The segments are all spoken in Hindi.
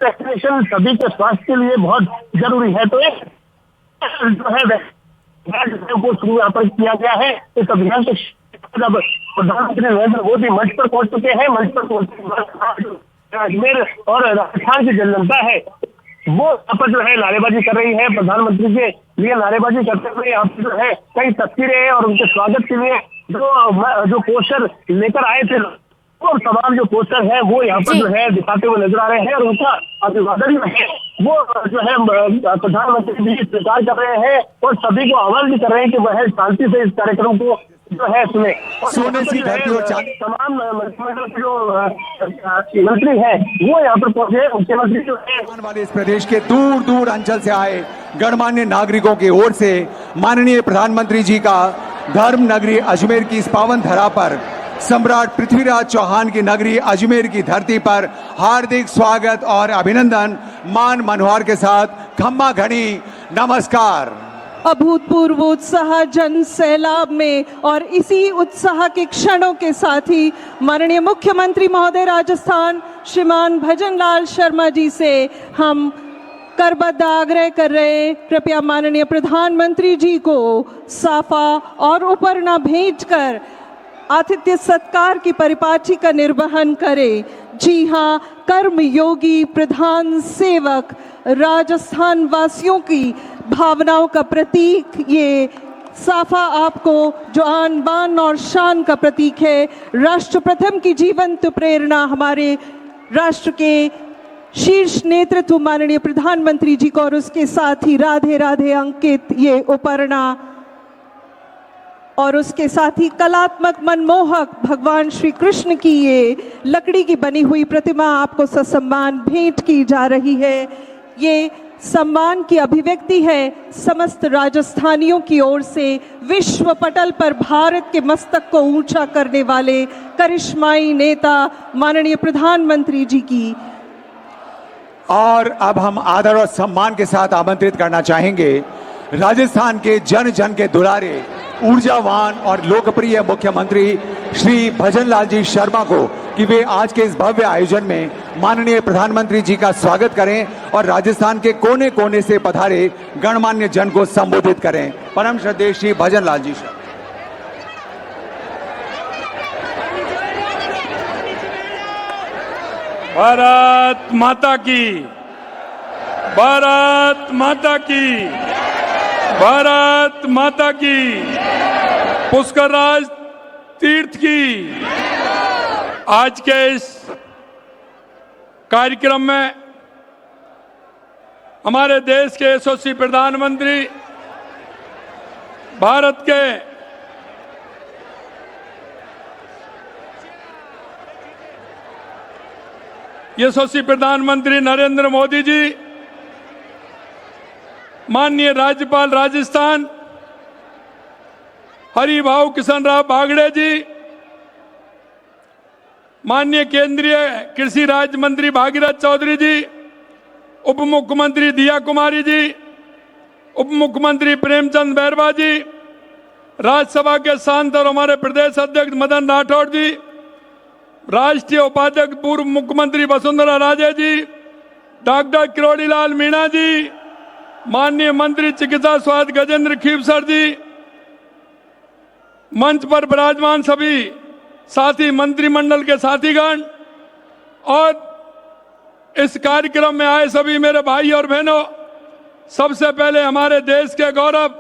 वैक्सीनेशन सभी के स्वास्थ्य के लिए बहुत जरूरी है। तो एक जो है को शुरू यहाँ पर किया गया है। इस अभियान के जब प्रधानमंत्री नरेंद्र मोदी मंच पर पहुंच चुके हैं, मंच पर पहुंचने के बाद अजमेर और राजस्थान की जनता है वो यहाँ पर जो है नारेबाजी कर रही है। प्रधानमंत्री के लिए नारेबाजी करते हुए यहाँ पर जो है कई तस्वीरें और उनके स्वागत के लिए जो पोस्टर लेकर आए थे और तमाम जो पोस्टर है वो यहाँ पर जो है दिखाते हुए नजर आ रहे हैं और उनका अभिवादन जो है वो जो है प्रधानमंत्री जी स्वीकार कर रहे हैं और सभी को आह्वान भी कर रहे हैं कि वह शांति से इस कार्यक्रम को जो है सुने। सोने सी धरती और तमाम मंत्रिमंडल के जो मंत्री है वो यहाँ पर पहुंचे। मुख्यमंत्री जो है वाले इस प्रदेश के दूर दूर अंचल से आए गणमान्य नागरिकों की ओर से माननीय प्रधानमंत्री जी का धर्म नगरी अजमेर की इस पावन धरा पर सम्राट पृथ्वीराज चौहान की नगरी अजमेर की धरती पर हार्दिक स्वागत और अभिनंदन। मान मनोहर के साथ खम्मा घड़ी नमस्कार। अभूतपूर्व उत्साह जन सैलाब में और इसी उत्साह के क्षणों के साथ ही माननीय मुख्यमंत्री महोदय राजस्थान श्रीमान भजनलाल शर्मा जी से हम करबद्ध आग्रह कर रहे हैं, कृपया माननीय प्रधानमंत्री जी को साफा और उपरना भेंटकर आतिथ्य सत्कार की परिपाटी का निर्वहन करें। जी हाँ, कर्मयोगी प्रधान सेवक राजस्थान वासियों की भावनाओं का प्रतीक ये साफा आपको जो आन बान और शान का प्रतीक है। राष्ट्र प्रथम की जीवंत प्रेरणा हमारे राष्ट्र के शीर्ष नेतृत्व माननीय प्रधानमंत्री जी को और उसके साथ ही राधे राधे अंकित ये उपरना और उसके साथ ही कलात्मक मनमोहक भगवान श्री कृष्ण की ये लकड़ी की बनी हुई प्रतिमा आपको ससम्मान भेंट की जा रही है। ये सम्मान की अभिव्यक्ति है समस्त राजस्थानियों की ओर से विश्व पटल पर भारत के मस्तक को ऊंचा करने वाले करिश्माई नेता माननीय प्रधानमंत्री जी की। और अब हम आदर और सम्मान के साथ आमंत्रित करना चाहेंगे राजस्थान के जन जन के दुलारे ऊर्जावान और लोकप्रिय मुख्यमंत्री श्री भजनलाल जी शर्मा को कि वे आज के इस भव्य आयोजन में माननीय प्रधानमंत्री जी का स्वागत करें और राजस्थान के कोने कोने से पधारे गणमान्य जन को संबोधित करें। परम श्रद्धेय श्री भजनलाल जी शर्मा। भारत माता की, भारत माता की, भारत माता की, पुष्करराज तीर्थ की। आज के इस कार्यक्रम में हमारे देश के यशस्वी प्रधानमंत्री, भारत के यशस्वी प्रधानमंत्री नरेंद्र मोदी जी, माननीय राज्यपाल राजस्थान हरिभाऊ किशन राव बागड़े जी, माननीय केंद्रीय कृषि राज्य मंत्री भागीरथ चौधरी जी, उप मुख्यमंत्री दिया कुमारी जी, उप मुख्यमंत्री प्रेमचंद बैरवा जी, राज्यसभा के सांसद और हमारे प्रदेश अध्यक्ष मदन राठौड़ जी, राष्ट्रीय उपाध्यक्ष पूर्व मुख्यमंत्री वसुंधरा राजे जी, डॉक्टर किरोड़ीलाल मीणा जी, माननीय मंत्री चिकित्सा स्वास्थ्य गजेंद्र खीवसर जी, मंच पर विराजमान सभी साथी मंत्रिमंडल के साथीगण और इस कार्यक्रम में आए सभी मेरे भाई और बहनों, सबसे पहले हमारे देश के गौरव,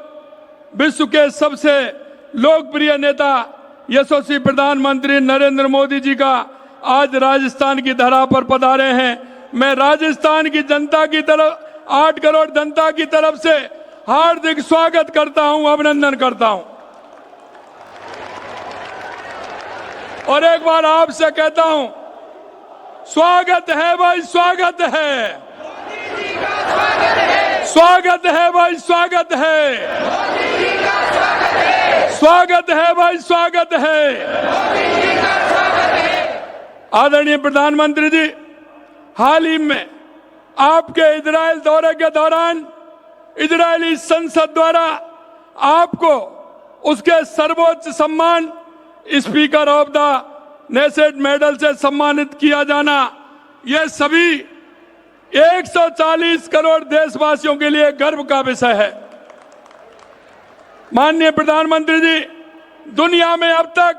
विश्व के सबसे लोकप्रिय नेता यशस्वी प्रधानमंत्री नरेंद्र मोदी जी का आज राजस्थान की धरा पर पधारे हैं। मैं राजस्थान की जनता की तरफ, 8 करोड़ जनता की तरफ से हार्दिक स्वागत करता हूं, अभिनंदन करता हूं। और एक बार आपसे कहता हूं, स्वागत है भाई, स्वागत है, स्वागत है भाई, स्वागत है, स्वागत है भाई, स्वागत है। आदरणीय प्रधानमंत्री जी, हाल ही में आपके इजराइल दौरे के दौरान इजरायली संसद द्वारा आपको उसके सर्वोच्च सम्मान speaker of the Knesset medal से सम्मानित किया जाना, यह सभी 140 करोड़ देशवासियों के लिए गर्व का विषय है। माननीय प्रधानमंत्री जी, दुनिया में अब तक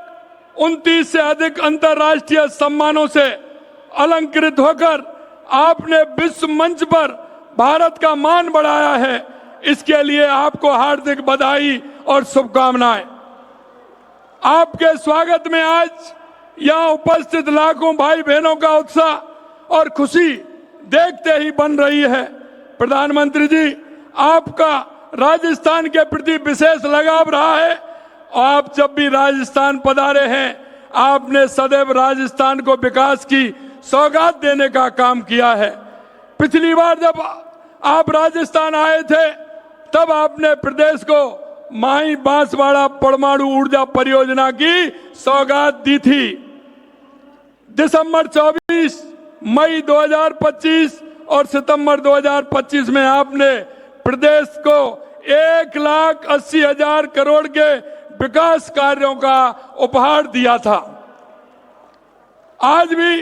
29 से अधिक अंतर्राष्ट्रीय सम्मानों से अलंकृत होकर आपने विश्व मंच पर भारत का मान बढ़ाया है। इसके लिए आपको हार्दिक बधाई और शुभकामनाएं। आपके स्वागत में आज यहां उपस्थित लाखों भाई बहनों का उत्साह और खुशी देखते ही बन रही है। प्रधानमंत्री जी, आपका राजस्थान के प्रति विशेष लगाव रहा है। आप जब भी राजस्थान पधारे हैं, आपने सदैव राजस्थान को विकास की सौगात देने का काम किया है। पिछली बार जब आप राजस्थान आए थे, तब आपने प्रदेश को माही बांसवाड़ा परमाणु ऊर्जा परियोजना की सौगात दी थी। दिसंबर 24, मई 2025 और सितंबर 2025 में आपने प्रदेश को 1,80,000 करोड़ के विकास कार्यों का उपहार दिया था। आज भी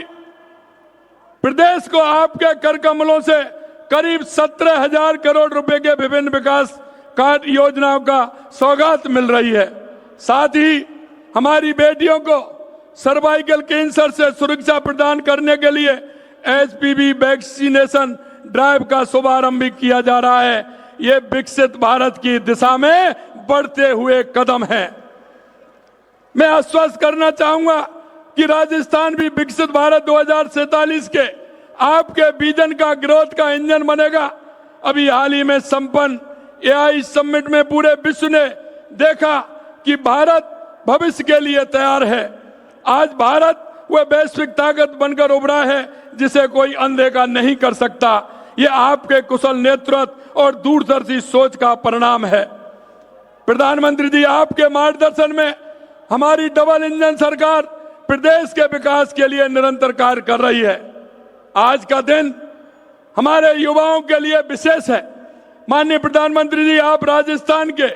प्रदेश को आपके कर कमलों से करीब 17,000 करोड़ रुपए के विभिन्न विकास कार्य योजनाओं का सौगात मिल रही है। साथ ही हमारी बेटियों को सर्वाइकल कैंसर से सुरक्षा प्रदान करने के लिए HPV वैक्सीनेशन ड्राइव का शुभारंभ भी किया जा रहा है। ये विकसित भारत की दिशा में बढ़ते हुए कदम है। मैं आश्वस्त करना चाहूंगा कि राजस्थान भी विकसित भारत 2047 के आपके विजन का ग्रोथ का इंजन बनेगा। अभी हाल ही में संपन्न AI समिट में पूरे विश्व ने देखा कि भारत भविष्य के लिए तैयार है। आज भारत वह वैश्विक ताकत बनकर उभरा है जिसे कोई अनदेखा नहीं कर सकता। ये आपके कुशल नेतृत्व और दूरदर्शी सोच का परिणाम है। प्रधानमंत्री जी, आपके मार्गदर्शन में हमारी डबल इंजन सरकार प्रदेश के विकास के लिए निरंतर कार्य कर रही है। आज का दिन हमारे युवाओं के लिए विशेष है। माननीय प्रधानमंत्री जी, आप राजस्थान के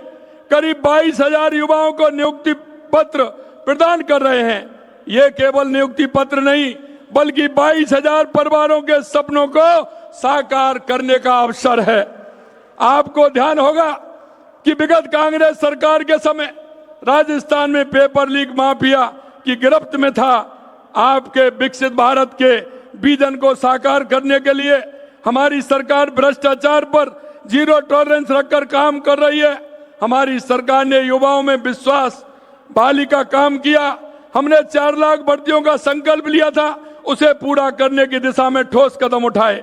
करीब 22,000 युवाओं को नियुक्ति पत्र प्रदान कर रहे हैं। ये केवल नियुक्ति पत्र नहीं, बल्कि 22,000 परिवारों के सपनों को साकार करने का अवसर है। आपको ध्यान होगा कि विगत कांग्रेस सरकार के समय राजस्थान में पेपर लीक माफिया की गिरफ्त में था। आपके विकसित भारत के विजन को साकार करने के लिए हमारी सरकार भ्रष्टाचार पर जीरो टॉलरेंस रखकर काम कर रही है। हमारी सरकार ने युवाओं में विश्वास बहाली का काम किया। हमने 4 लाख भर्तियों का संकल्प लिया था, उसे पूरा करने की दिशा में ठोस कदम उठाए।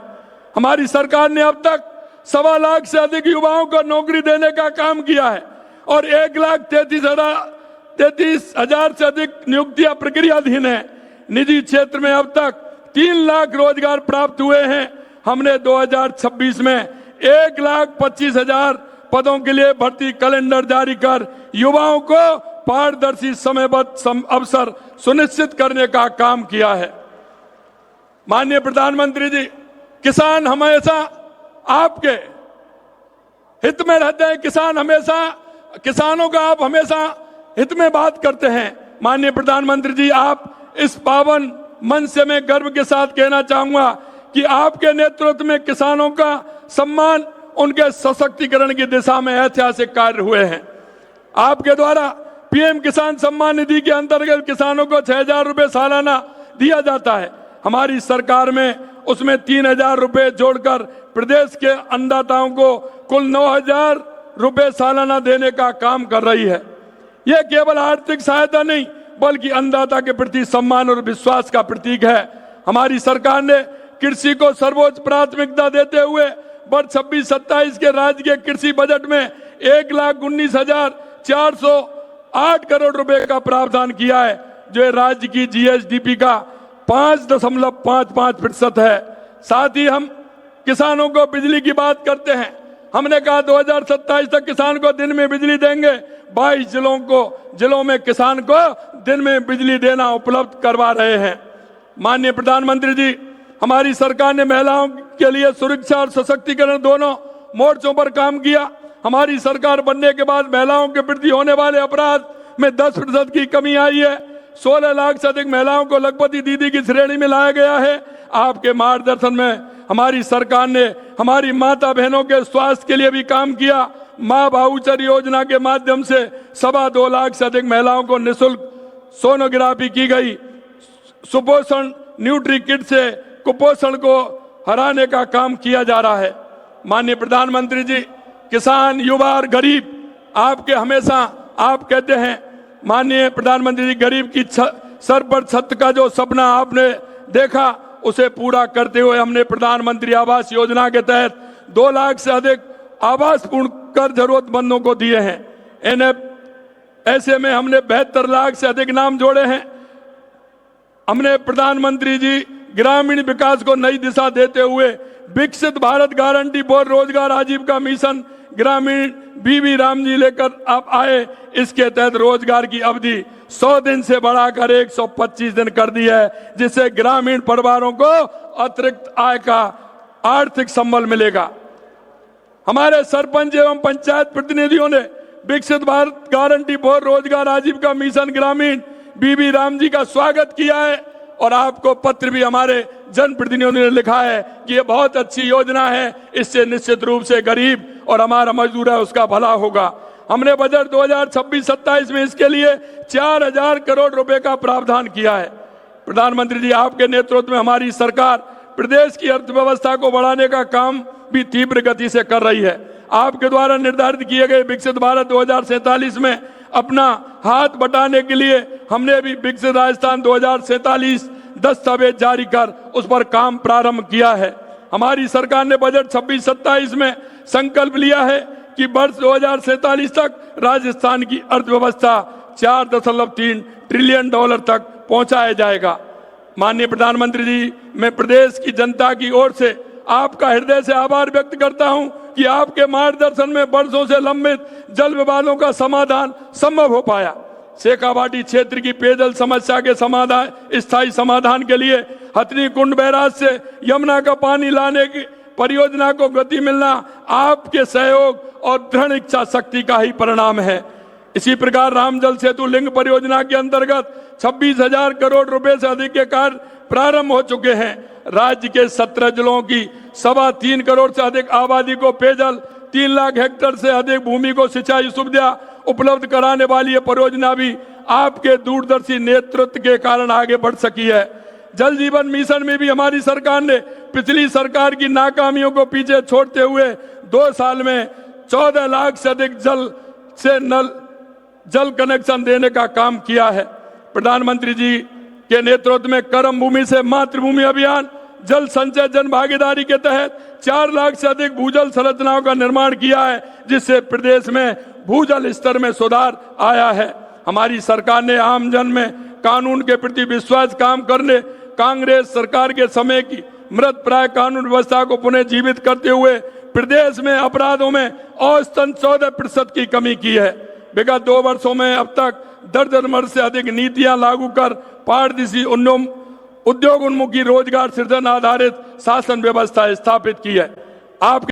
हमारी सरकार ने अब तक 1.25 लाख से अधिक युवाओं को नौकरी देने का काम किया है और 1,33,000 से अधिक नियुक्तियां प्रक्रियाधीन है। निजी क्षेत्र में अब तक 3 लाख रोजगार प्राप्त हुए हैं। हमने 2026 में 1,25,000 पदों के लिए भर्ती कैलेंडर जारी कर युवाओं को पारदर्शी समयबद्ध अवसर सुनिश्चित करने का काम किया है। माननीय प्रधानमंत्री जी, किसान हमेशा आपके हित में रहते हैं। किसानों का आप हमेशा हित में बात करते हैं। माननीय प्रधानमंत्री जी, आप इस पावन मंच से मैं गर्व के साथ कहना चाहूंगा कि आपके नेतृत्व में किसानों का सम्मान, उनके सशक्तिकरण की दिशा में ऐतिहासिक कार्य हुए हैं। आपके द्वारा PM किसान सम्मान निधि के अंतर्गत किसानों को 6,000 रुपए सालाना दिया जाता है। हमारी सरकार में उसमें 3,000 रुपए जोड़कर प्रदेश के अन्नदाताओं को कुल 9,000 रुपए सालाना देने का काम कर रही है। यह केवल आर्थिक सहायता नहीं, बल्कि अन्नदाता के प्रति सम्मान और विश्वास का प्रतीक है। हमारी सरकार ने कृषि को सर्वोच्च प्राथमिकता देते हुए वर्ष 26-27 के राज्य के कृषि बजट में 1,19,408 करोड़ रुपए का प्रावधान किया है, जो राज्य की GSDP का 5.55% है। साथ ही हम किसानों को बिजली की बात करते हैं। हमने कहा 2027 तक किसान को दिन में बिजली देंगे। 22 जिलों में किसान को दिन में बिजली देना उपलब्ध करवा रहे हैं। माननीय प्रधानमंत्री जी, हमारी सरकार ने महिलाओं के लिए सुरक्षा और सशक्तिकरण दोनों मोर्चों पर काम किया। हमारी सरकार बनने के बाद महिलाओं के प्रति होने वाले अपराध में 10% की कमी आई है। 16 लाख से अधिक महिलाओं को लखपति दीदी की श्रेणी में लाया गया है। आपके मार्गदर्शन में हमारी सरकार ने हमारी माता बहनों के स्वास्थ्य के लिए भी काम किया। माँ भाऊचर योजना के माध्यम से 2.25 लाख से अधिक महिलाओं को निःशुल्क सोनोग्राफी की गई। सुपोषण न्यूट्री किट से कुपोषण को हराने का काम किया जा रहा है। माननीय प्रधानमंत्री जी, किसान, युवा और गरीब आपके हमेशा आप कहते हैं, माननीय प्रधानमंत्री जी, गरीब की सर पर छत का जो सपना आपने देखा उसे पूरा करते हुए हमने प्रधानमंत्री आवास योजना के तहत 2 लाख से अधिक आवास पूर्ण कर जरूरतमंदों को दिए हैं। ऐसे में हमने 72 लाख से अधिक नाम जोड़े हैं। हमने प्रधानमंत्री जी ग्रामीण विकास को नई दिशा देते हुए विकसित भारत गारंटी फॉर रोजगार आजीविका मिशन ग्रामीण बीबी राम जी लेकर आप आए। इसके तहत रोजगार की अवधि 100 दिन से बढ़ाकर 125 दिन कर दी है, जिससे ग्रामीण परिवारों को अतिरिक्त आय का आर्थिक संबल मिलेगा। हमारे सरपंच एवं पंचायत प्रतिनिधियों ने विकसित भारत गारंटी फॉर रोजगार आजीविका मिशन ग्रामीण बीबी राम जी का स्वागत किया है और आपको पत्र भी हमारे जनप्रतिनिधियों ने लिखा है कि ये बहुत अच्छी योजना है, इससे निश्चित रूप से गरीब और हमारा मजदूर है उसका भला होगा। हमने बजट 2026-27 में इसके लिए 4000 करोड़ रुपए का प्रावधान किया है। प्रधानमंत्री जी, आपके नेतृत्व में हमारी सरकार प्रदेश की अर्थव्यवस्था को बढ़ाने का काम भी तीव्र गति से कर रही है। आपके द्वारा निर्धारित किए गए विकसित भारत 2047 में अपना हाथ बटाने के लिए हमने भी विकसित राजस्थान 2047 दस्तावेज जारी कर उस पर काम प्रारंभ किया है। हमारी सरकार ने बजट 26-27 में संकल्प लिया है कि वर्ष 2047 तक राजस्थान की अर्थव्यवस्था 4.3 ट्रिलियन डॉलर तक पहुंचाया जाएगा। माननीय प्रधानमंत्री जी, मैं प्रदेश की जनता की ओर से आपका हृदय से आभार व्यक्त करता हूं कि आपके मार्गदर्शन में वर्षों से लंबित जल विवादों का समाधान संभव हो पाया। शेखावाटी क्षेत्र की पेयजल समस्या के स्थायी समाधान के लिए हथनी कुंड बैराज से यमुना का पानी लाने की परियोजना को गति मिलना आपके सहयोग और दृढ़ इच्छा शक्ति का ही परिणाम है। इसी प्रकार रामजल सेतु लिंक परियोजना के अंतर्गत 26,000 करोड़ रुपए से अधिक के कार्य प्रारंभ हो चुके हैं। राज्य के 17 जिलों की 3.25 करोड़ से अधिक आबादी को पेयजल, 3 लाख हेक्टेयर से अधिक भूमि को सिंचाई सुविधा उपलब्ध कराने वाली यह परियोजना भी आपके दूरदर्शी नेतृत्व के कारण आगे बढ़ सकी है। जल जीवन मिशन में भी हमारी सरकार ने पिछली सरकार की नाकामियों को पीछे छोड़ते हुए 2 साल में 14 लाख से अधिक जल कनेक्शन देने का काम किया है। प्रधानमंत्री जी के नेतृत्व में कर्म भूमि से मातृभूमि अभियान, जल संचय जन भागीदारी के तहत 4 लाख से अधिक भूजल संरचनाओं का निर्माण किया है, जिससे प्रदेश में भूजल स्तर में सुधार आया है। हमारी सरकार ने आम जन में कानून के प्रति विश्वास काम करने कांग्रेस सरकार के समय की मृत प्राय कानून व्यवस्था को पुनः जीवित करते हुए प्रदेश में अपराधों में औसतन 14% की कमी की है। विगत 2 वर्षों में अब तक दर्जन से अधिक नीतियां लागू कर पारदर्शी उद्योग उन्मुखी रोजगार सृजन आधारित शासन व्यवस्था स्थापित की है। आपके